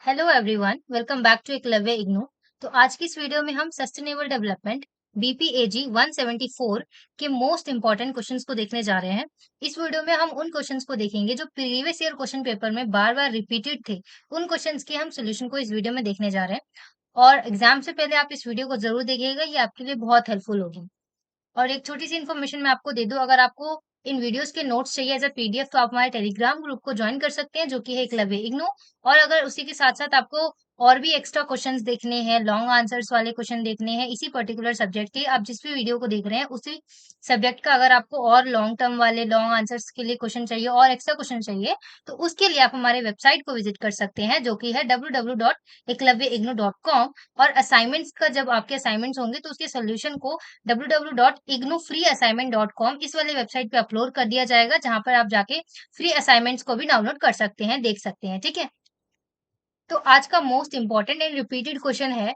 Hello everyone, welcome back to Eklavya IGNOU. तो आज की इस वीडियो में हम सस्टेनेबल डेवलपमेंट बीपीएजी 174 के मोस्ट इंपॉर्टेंट क्वेश्चंस को देखने जा रहे हैं। इस वीडियो में हम उन क्वेश्चंस को देखेंगे जो प्रीवियस ईयर क्वेश्चन पेपर में बार बार रिपीटेड थे। उन क्वेश्चंस के हम सोल्यूशन को इस वीडियो में देखने जा रहे हैं और एग्जाम से पहले आप इस वीडियो को जरूर देखिएगा, ये आपके लिए बहुत हेल्पफुल होगी। और एक छोटी सी इन्फॉर्मेशन मैं आपको दे दूं, अगर आपको इन वीडियोस के नोट्स चाहिए एज अ पीडीएफ तो आप हमारे टेलीग्राम ग्रुप को ज्वाइन कर सकते हैं, जो कि है एकलव्य इग्नू। और अगर उसी के साथ साथ आपको और भी एक्स्ट्रा क्वेश्चंस देखने हैं, लॉन्ग आंसर्स वाले क्वेश्चन देखने हैं इसी पर्टिकुलर सब्जेक्ट के, आप जिस भी वीडियो को देख रहे हैं उसी सब्जेक्ट का, अगर आपको और लॉन्ग टर्म वाले लॉन्ग आंसर्स के लिए क्वेश्चन चाहिए और एक्स्ट्रा क्वेश्चन चाहिए, तो उसके लिए आप हमारे वेबसाइट को विजिट कर सकते हैं, जो कि है www.eklavyaignu.com। और असाइनमेंट्स का, जब आपके असाइनमेंट्स होंगे तो उसके सोल्यूशन को www.ignufreeassignment.com इस वाले वेबसाइट पे अपलोड कर दिया जाएगा, जहां पर आप जाके फ्री असाइनमेंट्स को भी डाउनलोड कर सकते हैं, देख सकते हैं। ठीक है, तो आज का most important and repeated question है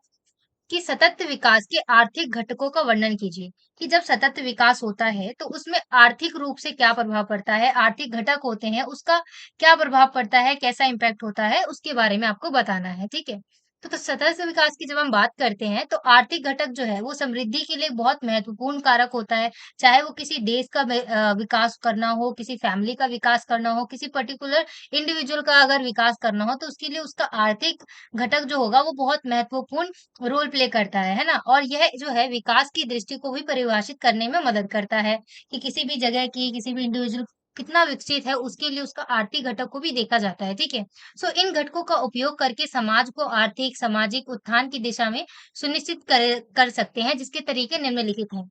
कि सतत विकास के आर्थिक घटकों का वर्णन कीजिए। कि जब सतत विकास होता है तो उसमें आर्थिक रूप से क्या प्रभाव पड़ता है, आर्थिक घटक होते हैं उसका क्या प्रभाव पड़ता है, कैसा इम्पैक्ट होता है, उसके बारे में आपको बताना है। ठीक है, तो सतत विकास की जब हम बात करते हैं तो आर्थिक घटक जो है वो समृद्धि के लिए बहुत महत्वपूर्ण कारक होता है। चाहे वो किसी देश का विकास करना हो, किसी फैमिली का विकास करना हो, किसी पर्टिकुलर इंडिविजुअल का अगर विकास करना हो, तो उसके लिए उसका आर्थिक घटक जो होगा वो बहुत महत्वपूर्ण रोल प्ले करता है ना। और यह जो है विकास की दृष्टि को भी परिभाषित करने में मदद करता है कि किसी भी जगह की, किसी भी इंडिविजुअल कितना विकसित है, उसके लिए उसका आर्थिक घटक को भी देखा जाता है। ठीक है, सो इन घटकों का उपयोग करके समाज को आर्थिक सामाजिक उत्थान की दिशा में सुनिश्चित कर सकते हैं, जिसके तरीके निम्नलिखित हैं।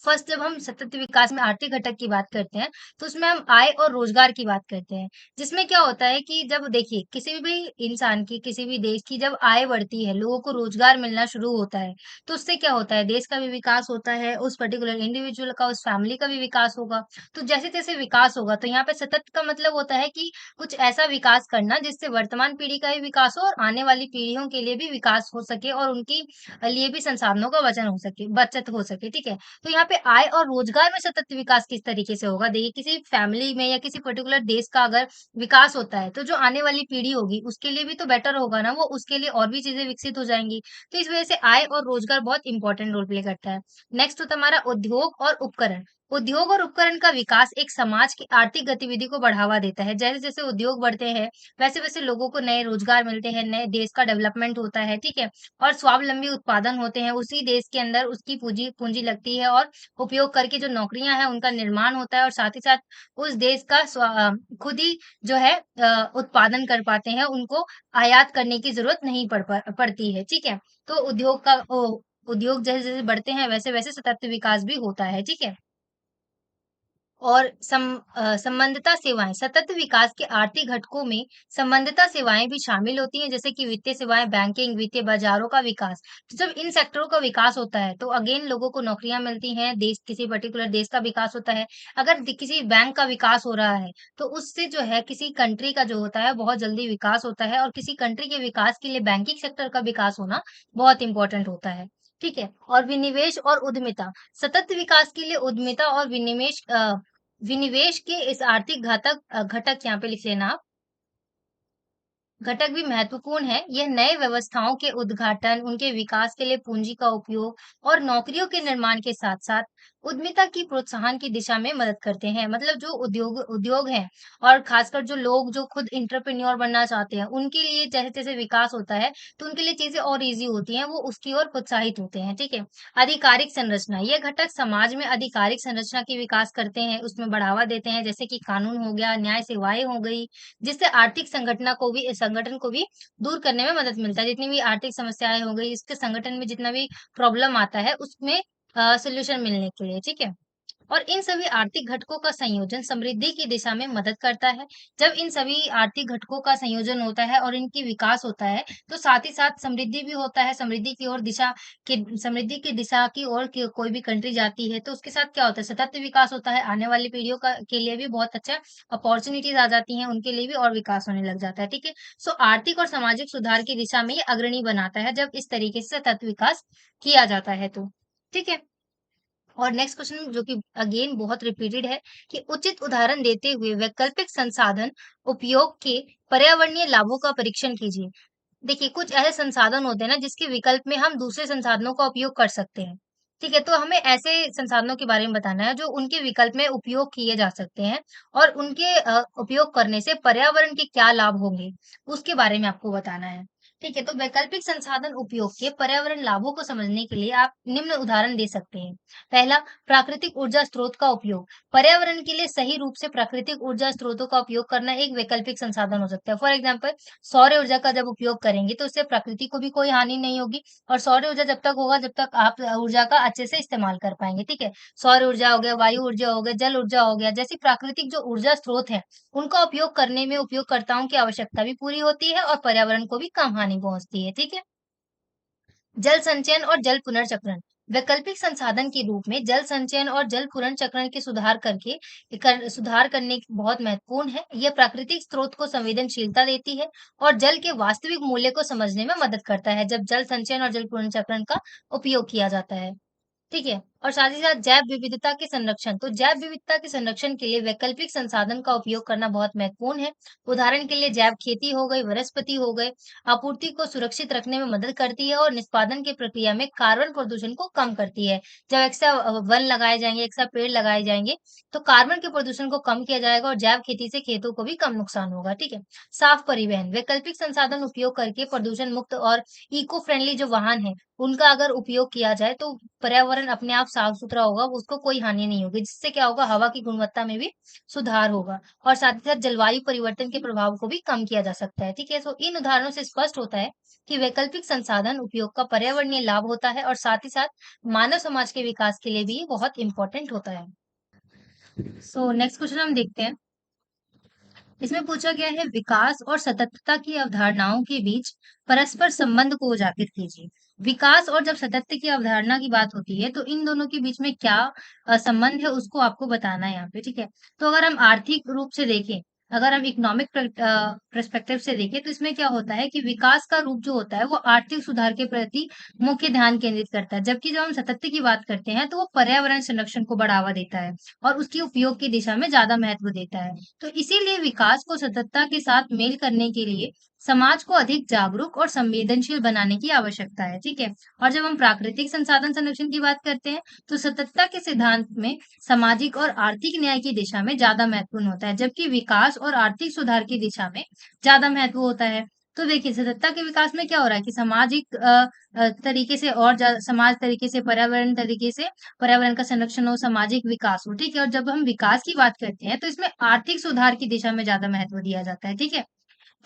फर्स्ट, जब हम सतत विकास में आर्थिक घटक की बात करते हैं तो उसमें हम आय और रोजगार की बात करते हैं। जिसमें क्या होता है कि जब देखिए किसी भी इंसान की, किसी भी देश की जब आय बढ़ती है, लोगों को रोजगार मिलना शुरू होता है, तो उससे क्या होता है, देश का भी विकास होता है, उस पर्टिकुलर इंडिविजुअल का, उस फैमिली का भी विकास होगा। तो जैसे जैसे विकास होगा तो यहाँ पे सतत का मतलब होता है कि कुछ ऐसा विकास करना जिससे वर्तमान पीढ़ी का भी विकास हो और आने वाली पीढ़ियों के लिए भी विकास हो सके और उनकी लिए भी संसाधनों का वचन हो सके, बचत हो सके। ठीक है, तो यहाँ पे आय और रोजगार में सतत विकास किस तरीके से होगा, देखिए किसी फैमिली में या किसी पर्टिकुलर देश का अगर विकास होता है तो जो आने वाली पीढ़ी होगी उसके लिए भी तो बेटर होगा ना, वो उसके लिए और भी चीजें विकसित हो जाएंगी। तो इस वजह से आय और रोजगार बहुत इंपॉर्टेंट रोल प्ले करता है। नेक्स्ट होता है हमारा उद्योग और उपकरण। उद्योग और उपकरण का विकास एक समाज की आर्थिक गतिविधि को बढ़ावा देता है। जैसे जैसे उद्योग बढ़ते हैं वैसे वैसे लोगों को नए रोजगार मिलते हैं, नए देश का डेवलपमेंट होता है। ठीक है, और स्वावलंबी उत्पादन होते हैं, उसी देश के अंदर उसकी पूंजी पूंजी लगती है और उपयोग करके जो नौकरियां हैं उनका निर्माण होता है, और साथ ही साथ उस देश का खुद ही जो है उत्पादन कर पाते हैं, उनको आयात करने की जरूरत नहीं पड़ती है। ठीक है, तो उद्योग जैसे जैसे बढ़ते हैं वैसे वैसे सतत विकास भी होता है। ठीक है, और संबंधता सेवाएं, सतत विकास के आर्थिक घटकों में संबंधता सेवाएं भी शामिल होती हैं, जैसे कि वित्तीय सेवाएं, बैंकिंग, वित्तीय बाजारों का विकास। तो जब इन सेक्टरों का विकास होता है तो अगेन लोगों को नौकरियां मिलती हैं, देश, किसी पर्टिकुलर देश का विकास होता है। अगर किसी बैंक का विकास हो रहा है तो उससे जो है किसी कंट्री का जो होता है बहुत जल्दी विकास होता है, और किसी कंट्री के विकास के लिए बैंकिंग सेक्टर का विकास होना बहुत इंपॉर्टेंट होता है। ठीक है, और विनिवेश और उद्यमिता, सतत विकास के लिए उद्यमिता और विनिवेश के इस आर्थिक घटक यहाँ पे लिख लेना आप, घटक भी महत्वपूर्ण है। यह नए व्यवस्थाओं के उद्घाटन, उनके विकास के लिए पूंजी का उपयोग और नौकरियों के निर्माण के साथ साथ उद्यमिता की प्रोत्साहन की दिशा में मदद करते हैं। मतलब जो उद्योग उद्योग हैं, और खासकर जो लोग जो खुद इंटरप्रेन्योर बनना चाहते हैं, उनके लिए जैसे जैसे विकास होता है तो उनके लिए चीजें और इजी होती हैं, वो उसकी ओर प्रोत्साहित होते हैं। ठीक है, आधिकारिक संरचना, ये घटक समाज में आधिकारिक संरचना की विकास करते हैं, उसमें बढ़ावा देते हैं, जैसे कि कानून हो गया, न्याय सेवाएं हो गई, जिससे आर्थिक संगठन को भी दूर करने में मदद मिलता है। जितनी भी आर्थिक समस्याएं हो गई, इसके संगठन में जितना भी प्रॉब्लम आता है उसमें सोल्यूशन मिलने के लिए। ठीक है, और इन सभी आर्थिक घटकों का संयोजन समृद्धि की दिशा में मदद करता है। जब इन सभी आर्थिक घटकों का संयोजन होता है और इनकी विकास होता है तो साथ ही साथ समृद्धि भी होता है। समृद्धि की दिशा की ओर कोई भी कंट्री जाती है तो उसके साथ क्या होता है, सतत विकास होता है, आने वाली पीढ़ियों का के लिए भी बहुत अच्छा अपॉर्चुनिटीज आ जाती हैं, उनके लिए भी और विकास होने लग जाता है। ठीक है, सो आर्थिक और सामाजिक सुधार की दिशा में ये अग्रणी बनाता है जब इस तरीके से सतत विकास किया जाता है तो। ठीक है, और नेक्स्ट क्वेश्चन जो कि अगेन बहुत रिपीटेड है कि उचित उदाहरण देते हुए वैकल्पिक संसाधन उपयोग के पर्यावरणीय लाभों का परीक्षण कीजिए। देखिए, कुछ ऐसे संसाधन होते हैं ना जिसके विकल्प में हम दूसरे संसाधनों का उपयोग कर सकते हैं। ठीक है? तो हमें ऐसे संसाधनों के बारे में बताना है जो उनके विकल्प में उपयोग किए जा सकते हैं और उनके उपयोग करने से पर्यावरण के क्या लाभ होंगे, उसके बारे में आपको बताना है। ठीक है? तो वैकल्पिक संसाधन उपयोग के पर्यावरण लाभों को समझने के लिए आप निम्न उदाहरण दे सकते हैं। पहला, प्राकृतिक ऊर्जा स्रोत का उपयोग। पर्यावरण के लिए सही रूप से प्राकृतिक ऊर्जा स्रोतों का उपयोग करना एक वैकल्पिक संसाधन हो सकता है। फॉर एग्जाम्पल, सौर ऊर्जा का जब उपयोग करेंगे तो उससे प्रकृति को भी कोई हानि नहीं होगी और सौर ऊर्जा जब तक होगा जब तक आप ऊर्जा का अच्छे से इस्तेमाल कर पाएंगे। ठीक है? सौर ऊर्जा हो गया, वायु ऊर्जा हो गया, जल ऊर्जा हो गया, जैसी प्राकृतिक जो ऊर्जा स्रोत है उनका उपयोग करने में उपयोगकर्ताओं की आवश्यकता भी पूरी होती है और पर्यावरण को भी कम हानि पहुंचती है। ठीक है? जल संचयन और जल पुनर्चक्रण। वैकल्पिक संसाधन के रूप में जल संचयन और जल पुनर्चक्रण के सुधार करने की बहुत महत्वपूर्ण है। यह प्राकृतिक स्रोत को संवेदनशीलता देती है और जल के वास्तविक मूल्य को समझने में मदद करता है जब जल संचयन और जल पुनर्चक्रण का उपयोग किया जाता है। ठीक है? और साथ ही साथ जैव विविधता के संरक्षण। तो जैव विविधता के संरक्षण के लिए वैकल्पिक संसाधन का उपयोग करना बहुत महत्वपूर्ण है। उदाहरण के लिए जैव खेती हो गई, वनस्पति हो गए, आपूर्ति को सुरक्षित रखने में मदद करती है और निष्पादन की प्रक्रिया में कार्बन प्रदूषण को कम करती है। जब एक्स्ट्रा वन लगाए जाएँगे, एक्स्ट्रा पेड़ लगाए जाएँगे, तो कार्बन के प्रदूषण को कम किया जाएगा और जैव खेती से खेतों को भी कम नुकसान होगा। ठीक है? साफ परिवहन। वैकल्पिक संसाधन उपयोग करके प्रदूषण मुक्त और इको फ्रेंडली जो वाहन है, उनका अगर उपयोग किया जाए तो पर्यावरण अपने आप साफ-सुथरा होगा, उसको कोई हानि नहीं होगी, जिससे क्या होगा हवा की गुणवत्ता में भी सुधार होगा और साथ ही साथ जलवायु परिवर्तन के प्रभाव को भी कम किया जा सकता है, ठीक है? तो इन उदाहरणों से स्पष्ट होता है कि वैकल्पिक संसाधन उपयोग का पर्यावरणीय लाभ होता है और साथ ही साथ मानव समाज के विकास के लिए भी ये बहुत इम्पोर्टेंट होता है। सो नेक्स्ट क्वेश्चन हम देखते हैं। इसमें पूछा गया है विकास और सततता की अवधारणाओं के बीच परस्पर संबंध को उजागर कीजिए। विकास और जब सतत की अवधारणा की बात होती है तो इन दोनों के बीच में क्या संबंध है उसको आपको बताना है यहाँ पे। ठीक है? तो अगर हम आर्थिक रूप से देखें, अगर हम इकोनॉमिक पर्सपेक्टिव से देखें तो इसमें क्या होता है कि विकास का रूप जो होता है वो आर्थिक सुधार के प्रति मुख्य ध्यान केंद्रित करता है, जबकि जब हम सतत की बात करते हैं तो वो पर्यावरण संरक्षण को बढ़ावा देता है और उसके उपयोग की दिशा में ज्यादा महत्व देता है। तो इसीलिए विकास को सततता के साथ मेल करने के लिए समाज को अधिक जागरूक और संवेदनशील बनाने की आवश्यकता है। ठीक है? और जब हम प्राकृतिक संसाधन संरक्षण की बात करते हैं तो सततता के सिद्धांत में सामाजिक और आर्थिक न्याय की दिशा में ज्यादा महत्वपूर्ण होता है, जबकि विकास और आर्थिक सुधार की दिशा में ज्यादा महत्व होता है। तो देखिए, सततता के विकास में क्या हो रहा है कि सामाजिक तरीके से और समाज तरीके से, पर्यावरण तरीके से पर्यावरण का संरक्षण हो, सामाजिक विकास हो। ठीक है? और जब हम विकास की बात करते हैं तो इसमें आर्थिक सुधार की दिशा में ज्यादा महत्व दिया जाता है। ठीक है?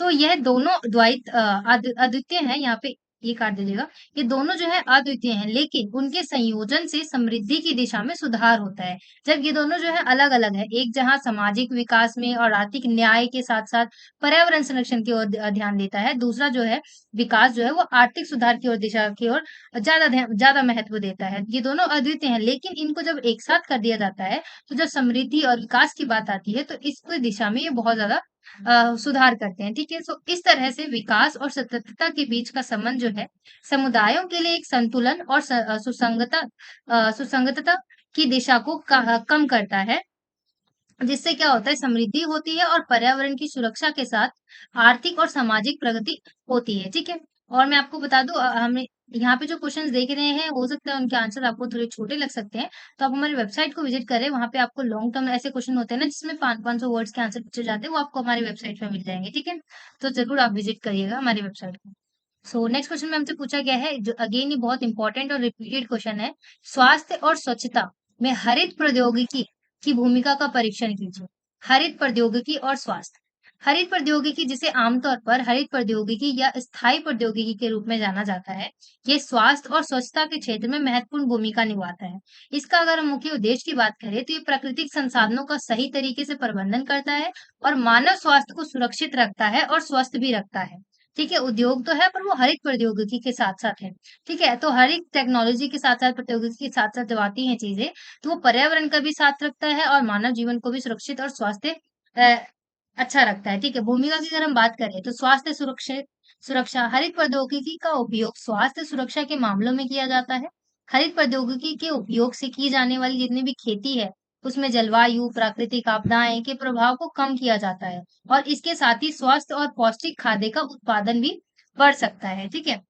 तो यह दोनों अद्वितीय हैं, यहाँ पे ये काट दीजिएगा। ये दोनों जो है अद्वितीय हैं, लेकिन उनके संयोजन से समृद्धि की दिशा में सुधार होता है। जब ये दोनों जो है अलग-अलग है, एक जहाँ सामाजिक विकास में और आर्थिक न्याय के साथ-साथ पर्यावरण संरक्षण की ओर ध्यान देता है, दूसरा जो है विकास जो है वो आर्थिक सुधार की ओर दिशा की ओर ज़्यादा महत्व देता है। ये दोनों अद्वितीय हैं, लेकिन इनको जब एक साथ कर दिया जाता है, तो जब समृद्धि और विकास की बात आती है, तो इस दिशा में ये बहुत ज़्यादा सुधार करते हैं। ठीक है? सो इस तरह से विकास और सततता के बीच का संबंध जो है, समुदायों के लिए एक संतुलन और सुसंगतता की दिशा को कम करता है, जिससे क्या होता है समृद्धि होती है और पर्यावरण की सुरक्षा के साथ आर्थिक और सामाजिक प्रगति होती है। ठीक है? और मैं आपको बता दूं हमें यहाँ पे जो क्वेश्चंस देख रहे हैं हो सकता है उनके आंसर आपको थोड़े छोटे लग सकते हैं, तो आप हमारी वेबसाइट को विजिट करें। वहां पे आपको लॉन्ग टर्म ऐसे क्वेश्चन होते हैं ना जिसमें 500 वर्ड्स के आंसर पूछे जाते हैं, वो आपको हमारी वेबसाइट पे मिल जाएंगे। ठीक है? तो जरूर आप विजिट करिएगा हमारी वेबसाइट को। सो नेक्स्ट क्वेश्चन में हमसे पूछा गया है जो अगेन ये बहुत इंपॉर्टेंट और रिपीटेड क्वेश्चन है। स्वास्थ्य और स्वच्छता में हरित प्रौद्योगिकी की भूमिका का परीक्षण कीजिए। हरित प्रौद्योगिकी और स्वास्थ्य। हरित प्रौद्योगिकी, जिसे आमतौर पर हरित प्रौद्योगिकी या स्थायी प्रौद्योगिकी के रूप में जाना जाता है, ये स्वास्थ्य और स्वच्छता के क्षेत्र में महत्वपूर्ण भूमिका निभाता है। इसका अगर हम मुख्य उद्देश्य की बात करें तो ये प्राकृतिक संसाधनों का सही तरीके से प्रबंधन करता है और मानव स्वास्थ्य को सुरक्षित रखता है और स्वस्थ भी रखता है। ठीक है? उद्योग तो है पर वो हरित प्रौद्योगिकी के साथ-साथ है। ठीक है? तो हरित टेक्नोलॉजी के साथ-साथ, प्रौद्योगिकी के साथ-साथ जब आती हैं चीज़ें, तो वो पर्यावरण का भी साथ रखता है और मानव जीवन को भी सुरक्षित और स्वास्थ्य अ, अच्छा रखता है। ठीक है? भूमिका की अगर हम बात करें तो स्वास्थ्य सुरक्षा हरित प्रौद्योगिकी का उपयोग स्वास्थ्य सुरक्षा के मामलों में किया जाता है। हरित प्रौद्योगिकी के उपयोग से की जाने वाली जितनी भी खेती है, उसमें जलवायु, प्राकृतिक आपदाएँ के प्रभाव को कम किया जाता है और इसके साथ ही स्वस्थ और पौष्टिक खाद्य का उत्पादन भी बढ़ सकता है। ठीक है,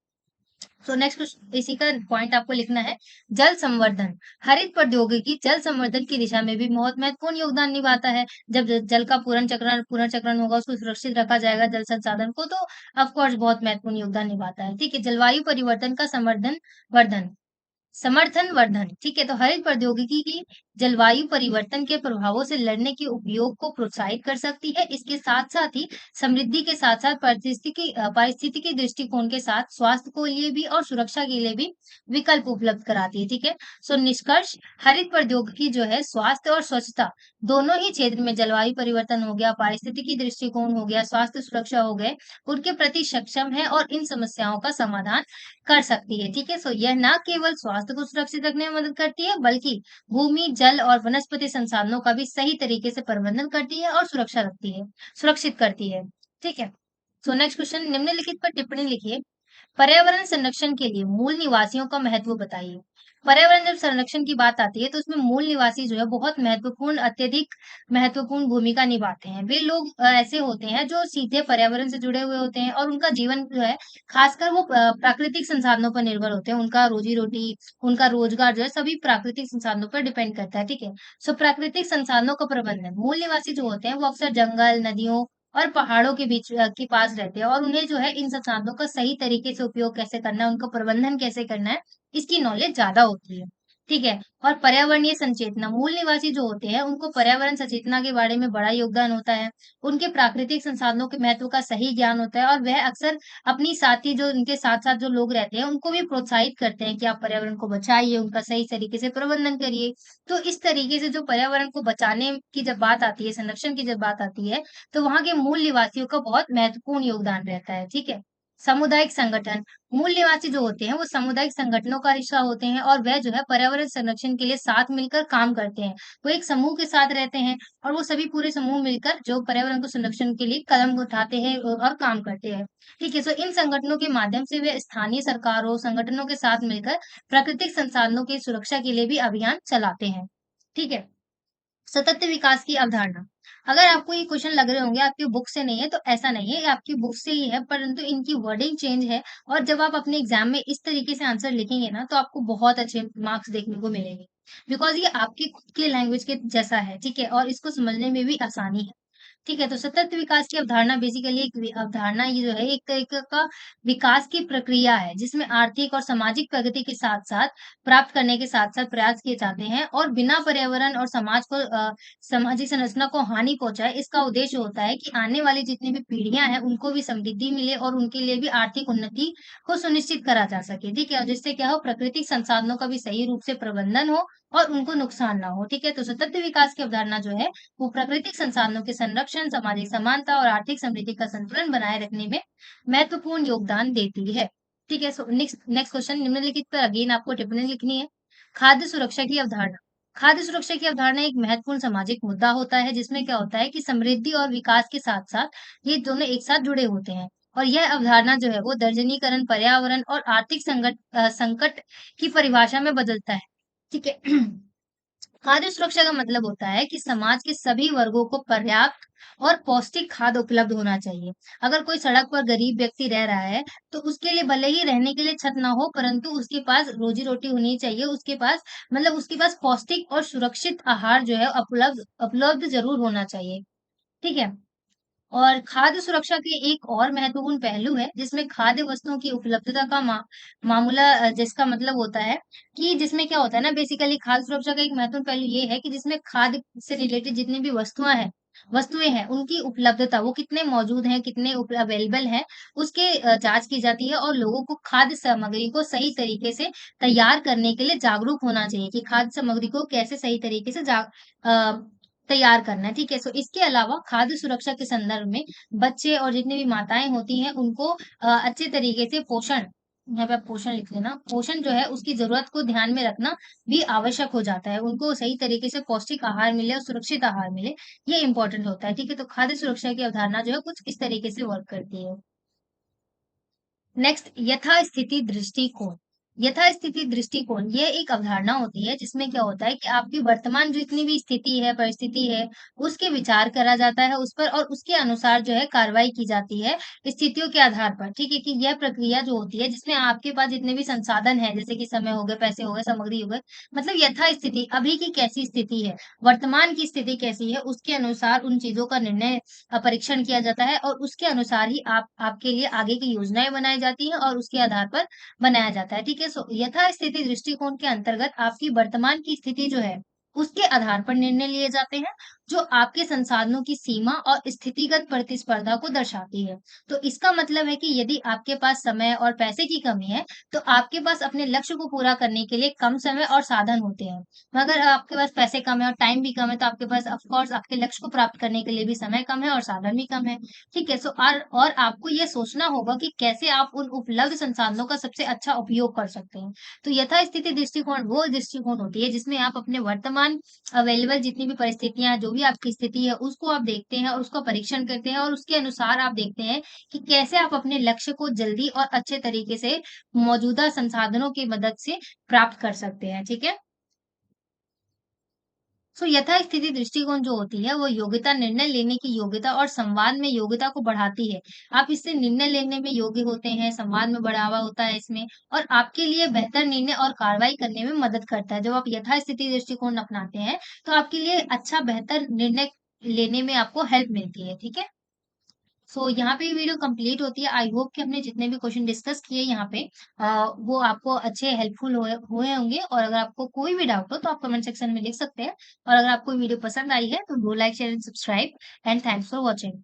तो नेक्स्ट इसी का पॉइंट आपको लिखना है, जल संवर्धन। हरित प्रौद्योगिकी जल संवर्धन की दिशा में भी बहुत महत्वपूर्ण योगदान निभाता है। जब जल का पुनर्चक्रण होगा, उसको सुरक्षित रखा जाएगा जल संसाधन को, तो ऑफ कोर्स बहुत महत्वपूर्ण योगदान निभाता है। ठीक है, जलवायु परिवर्तन का वर्धन समर्थन वर्धन। ठीक है, तो हरित प्रौद्योगिकी की जलवायु परिवर्तन के प्रभावों से लड़ने के उपयोग को प्रोत्साहित कर सकती है। इसके साथ साथ ही समृद्धि के साथ साथ पारिस्थितिकी दृष्टिकोण के साथ स्वास्थ्य को लिए भी और सुरक्षा के लिए भी विकल्प उपलब्ध कराती है। ठीक है, सो निष्कर्ष, हरित प्रौद्योगिकी जो है स्वास्थ्य और स्वच्छता दोनों ही क्षेत्र में, जलवायु परिवर्तन हो गया, पारिस्थितिकी दृष्टिकोण हो गया, स्वास्थ्य सुरक्षा हो गए, उनके प्रति सक्षम है और इन समस्याओं का समाधान कर सकती है। ठीक है, सो यह ना केवल स्वास्थ्य को सुरक्षित रखने में मदद करती है, बल्कि भूमि, जल और वनस्पति संसाधनों का भी सही तरीके से प्रबंधन करती है और सुरक्षित करती है। ठीक है, सो नेक्स्ट क्वेश्चन, निम्नलिखित पर टिप्पणी लिखिए। पर्यावरण संरक्षण के लिए मूल निवासियों का महत्व बताइए। पर्यावरण जब संरक्षण की बात आती है, तो उसमें मूल निवासी जो है बहुत अत्यधिक महत्वपूर्ण भूमिका निभाते हैं। वे लोग ऐसे होते हैं जो सीधे पर्यावरण से जुड़े हुए होते हैं, और उनका जीवन जो है खासकर वो प्राकृतिक संसाधनों पर निर्भर होते हैं। उनका रोजी रोटी, उनका रोजगार जो है सभी प्राकृतिक संसाधनों पर डिपेंड करता है। ठीक है, सो प्राकृतिक संसाधनों का प्रबंधन, मूल निवासी जो होते हैं वो अक्सर जंगल, नदियों और पहाड़ों के बीच के पास रहते हैं, और उन्हें जो है इन संसाधनों का सही तरीके से उपयोग कैसे करना है, उनका प्रबंधन कैसे करना है, इसकी नॉलेज ज्यादा होती है। ठीक है, और पर्यावरणीय संचेतना, मूल निवासी जो होते हैं उनको पर्यावरण सचेतना के बारे में बड़ा योगदान होता है। उनके प्राकृतिक संसाधनों के महत्व का सही ज्ञान होता है, और वह अक्सर अपनी साथी जो उनके साथ साथ जो लोग रहते हैं उनको भी प्रोत्साहित करते हैं कि आप पर्यावरण को बचाइए, उनका सही तरीके से प्रबंधन करिए। तो इस तरीके से जो पर्यावरण को बचाने की जब बात आती है, संरक्षण की जब बात आती है, तो वहाँ के मूल निवासियों का बहुत महत्वपूर्ण योगदान रहता है। ठीक है, सामुदायिक संगठन, मूल निवासी जो होते हैं वो सामुदायिक संगठनों का हिस्सा होते हैं, और वह जो है पर्यावरण संरक्षण के लिए साथ मिलकर काम करते हैं। वो एक समूह के साथ रहते हैं, और वो सभी पूरे समूह मिलकर जो पर्यावरण को संरक्षण के लिए कदम उठाते हैं और काम करते हैं। ठीक है, सो इन संगठनों के माध्यम से वे स्थानीय सरकारों, संगठनों के साथ मिलकर प्राकृतिक संसाधनों की सुरक्षा के लिए भी अभियान चलाते हैं। ठीक है, सतत विकास की अवधारणा, अगर आपको ये क्वेश्चन लग रहे होंगे आपकी बुक से नहीं है, तो ऐसा नहीं है, ये आपकी बुक से ही है, परंतु इनकी वर्डिंग चेंज है। और जब आप अपने एग्जाम में इस तरीके से आंसर लिखेंगे ना, तो आपको बहुत अच्छे मार्क्स देखने को मिलेंगे, बिकॉज ये आपकी खुद के लैंग्वेज के जैसा है। ठीक है, और इसको समझने में भी आसानी है। ठीक है, तो सतत विकास की अवधारणा बेसिकली एक अवधारणा, ये जो है एक तरीके का विकास की प्रक्रिया है, जिसमें आर्थिक और सामाजिक प्रगति के साथ साथ प्राप्त करने के साथ साथ प्रयास किए जाते हैं, और बिना पर्यावरण और सामाजिक संरचना को हानि पहुंचाए। इसका उद्देश्य होता है कि आने वाली जितनी भी पीढ़ियां हैं उनको भी समृद्धि मिले, और उनके लिए भी आर्थिक उन्नति को सुनिश्चित करा जा सके। ठीक है, और जिससे क्या हो, प्राकृतिक संसाधनों का भी सही रूप से प्रबंधन हो और उनको नुकसान ना हो। ठीक है, तो सतत विकास की अवधारणा जो है वो प्राकृतिक संसाधनों के संरक्षण, सामाजिक समानता और आर्थिक समृद्धि का संतुलन बनाए रखने में महत्वपूर्ण योगदान देती है। ठीक है, सो नेक्स्ट नेक्स्ट क्वेश्चन, निम्नलिखित पर अगेन आपको टिप्पणी लिखनी है। खाद्य सुरक्षा की अवधारणा, खाद्य सुरक्षा की अवधारणा एक महत्वपूर्ण सामाजिक मुद्दा होता है, जिसमें क्या होता है कि समृद्धि और विकास के साथ साथ ये दोनों एक साथ जुड़े होते हैं। और यह अवधारणा जो है वो दर्जनीकरण, पर्यावरण और आर्थिक संकट की परिभाषा में बदलता है। ठीक है, खाद्य सुरक्षा का मतलब होता है कि समाज के सभी वर्गों को पर्याप्त और पौष्टिक खाद्य उपलब्ध होना चाहिए। अगर कोई सड़क पर गरीब व्यक्ति रह रहा है, तो उसके लिए भले ही रहने के लिए छत ना हो, परंतु उसके पास रोजी रोटी होनी चाहिए, उसके पास उसके पास पौष्टिक और सुरक्षित आहार जो है उपलब्ध उपलब्ध जरूर होना चाहिए। ठीक है, और खाद्य सुरक्षा के एक और महत्वपूर्ण पहलू है, जिसमें खाद्य वस्तुओं की उपलब्धता का मामूला, जिसका मतलब होता है कि जिसमें क्या होता है ना, बेसिकली खाद्य सुरक्षा का एक महत्वपूर्ण पहलू ये है कि जिसमें खाद्य से रिलेटेड जितनी भी वस्तुएं हैं, उनकी उपलब्धता, वो कितने मौजूद हैं, कितने अवेलेबल हैं, उसके जांच की जाती है, और लोगों को खाद्य सामग्री को सही तरीके से तैयार करने के लिए जागरूक होना चाहिए कि खाद्य सामग्री को कैसे सही तरीके से तैयार करना है। ठीक है, सो इसके अलावा खाद्य सुरक्षा के संदर्भ में बच्चे और जितनी भी माताएं होती हैं उनको अच्छे तरीके से पोषण, यहाँ पे आप पोषण लिख लेना, पोषण जो है उसकी जरूरत को ध्यान में रखना भी आवश्यक हो जाता है। उनको सही तरीके से पौष्टिक आहार मिले और सुरक्षित आहार मिले, ये इंपॉर्टेंट होता है। ठीक है, तो खाद्य सुरक्षा की अवधारणा जो है कुछ इस तरीके से वर्क करती है। नेक्स्ट, यथास्थिति दृष्टिकोण। यथास्थिति दृष्टिकोण ये एक अवधारणा होती है जिसमें क्या होता है कि आपकी वर्तमान जितनी भी स्थिति है, परिस्थिति है, उसके विचार करा जाता है उस पर और उसके अनुसार जो है कार्रवाई की जाती है स्थितियों के आधार पर। ठीक है? कि यह प्रक्रिया जो होती है जिसमें आपके पास जितने भी संसाधन हैं, जैसे कि समय हो गए, पैसे हो गए, सामग्री हो गए, मतलब यथास्थिति अभी की कैसी स्थिति है, वर्तमान की स्थिति कैसी है, उसके अनुसार उन चीज़ों का निर्णय परीक्षण किया जाता है और उसके अनुसार ही आप आपके लिए आगे की योजनाएँ बनाई जाती हैं और उसके आधार पर बनाया जाता है, ठीक है? सो यथास्थिति दृष्टिकोण के अंतर्गत आपकी वर्तमान की स्थिति जो है, उसके आधार पर निर्णय लिए जाते हैं, जो आपके संसाधनों की सीमा और स्थितिगत प्रतिस्पर्धा को दर्शाती है। तो इसका मतलब है कि यदि आपके पास समय और पैसे की कमी है, तो आपके पास अपने लक्ष्य को पूरा करने के लिए कम समय और साधन होते हैं। मगर आपके पास पैसे कम है और टाइम भी कम है, तो आपके पास ऑफ कोर्स आपके लक्ष्य को प्राप्त करने के लिए भी समय कम है और साधन भी कम है। ठीक है? सो और आपको ये सोचना होगा कि कैसे आप उन उपलब्ध संसाधनों का सबसे अच्छा उपयोग कर सकते हैं। तो यथास्थिति दृष्टिकोण वो दृष्टिकोण होती है जिसमें आप अपने वर्तमान अवेलेबल जितनी भी परिस्थितियाँ हैं, जो भी आपकी स्थिति है, उसको आप देखते हैं और उसका परीक्षण करते हैं और उसके अनुसार आप देखते हैं कि कैसे आप अपने लक्ष्य को जल्दी और अच्छे तरीके से मौजूदा संसाधनों की मदद से प्राप्त कर सकते हैं। ठीक है? सो यथास्थिति दृष्टिकोण जो होती है वो योग्यता निर्णय लेने की योग्यता और संवाद में योग्यता को बढ़ाती है। आप इससे निर्णय लेने में योग्य होते हैं, संवाद में बढ़ावा होता है इसमें और आपके लिए बेहतर निर्णय और कार्रवाई करने में मदद करता है। जब आप यथास्थिति दृष्टिकोण अपनाते हैं, तो आपके लिए अच्छा बेहतर निर्णय लेने में आपको हेल्प मिलती है, ठीक है? सो यहाँ पे वीडियो कंप्लीट होती है। आई होप कि हमने जितने भी क्वेश्चन डिस्कस किए यहाँ पे वो आपको अच्छे हेल्पफुल हुए हुए होंगे और अगर आपको कोई भी डाउट हो तो आप कमेंट सेक्शन में लिख सकते हैं और अगर आपको वीडियो पसंद आई है तो do like share and subscribe and thanks for watching.